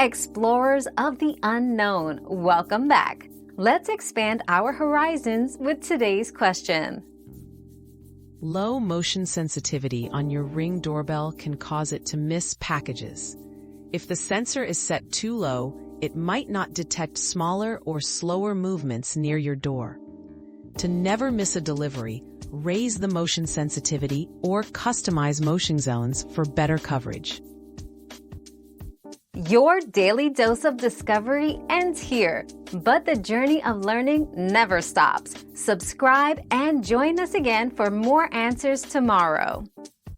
Explorers of the unknown, welcome back. Let's expand our horizons with today's question. Low motion sensitivity on your Ring doorbell can cause it to miss packages. If the sensor is set too low, it might not detect smaller or slower movements near your door. To never miss a delivery, raise the motion sensitivity or customize motion zones for better coverage. Your daily dose of discovery ends here, but the journey of learning never stops. Subscribe and join us again for more answers tomorrow.